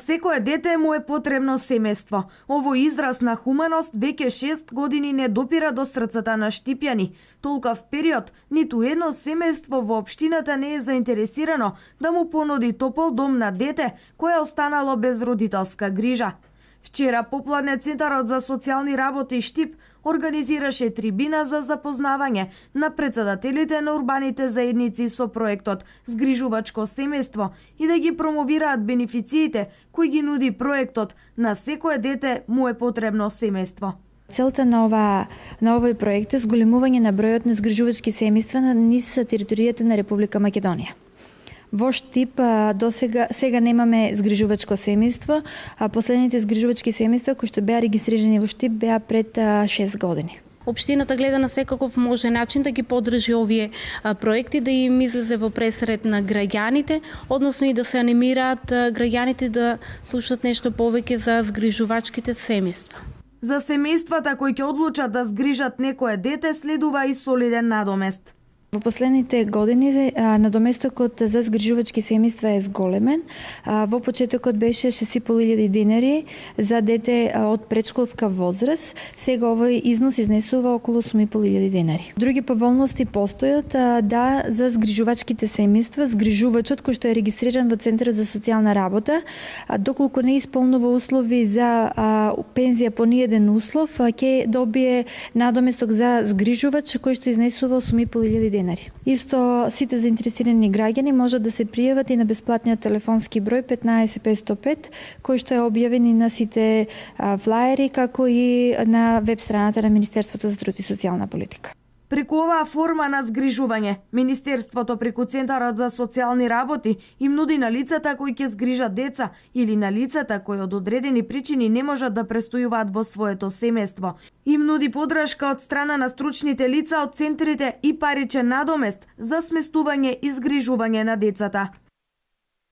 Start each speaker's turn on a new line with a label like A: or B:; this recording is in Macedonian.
A: Секое дете му е потребно семејство. Овој израз на хуманост веќе 6 години не допира до срцата на штипјани. Толкав период, ниту едно семејство во општината не е заинтересирано да му понуди топол дом на дете кое останало без родителска грижа. Вчера попладне Центарот за социјални работи Штип организираше трибина за запознавање на претседателите на урбаните заедници со проектот Згрижувачко семејство и да ги промовираат бенефициите кои ги нуди проектот На секое дете му е потребно семејство.
B: Целта на овој проект е зголемување на бројот на згрижувачки семејства на низ територијата на Република Македонија. Во Штип сега немаме згрижувачко семејство, а последните згрижувачки семејства кои што беа регистрирани во Штип беа пред 6 години.
C: Општината гледа на секаков може начин да ги поддржи овие проекти, да им излезе во пресред на граѓаните, односно и да се анимираат граѓаните да слушат нешто повеќе за згрижувачките семејства.
A: За семејствата кои ќе одлучат да згрижат некое дете следува и солиден надомест.
B: Во последните години надоместокот за згрижувачки семејства е зголемен. Во почетокот беше 6.500 динари за дете од предшколска возраст. Сега овој износ изнесува околу 8.500 динари. Други поволности постојат за згрижувачките семејства, згрижувачот кој што е регистриран во Центарот за социјална работа, доколку не исполнува услови за пензија по ниеден услов, ќе добие надоместок за згрижувач кој што изнесува 8.500 динари. Исто сите заинтересирани граѓани можат да се пријават и на бесплатниот телефонски број 15505, кој што е објавен и на сите флаери, како и на веб страната на Министерството за труд и социјална политика.
A: Преку оваа форма на згрижување, Министерството преку Центарот за социјални работи им нуди на лицата кои ќе згрижат деца или на лицата кои од одредени причини не можат да престојуваат во своето семејство. Им нуди поддршка од страна на стручните лица од центрите и паричен надомест за сместување и згрижување на децата.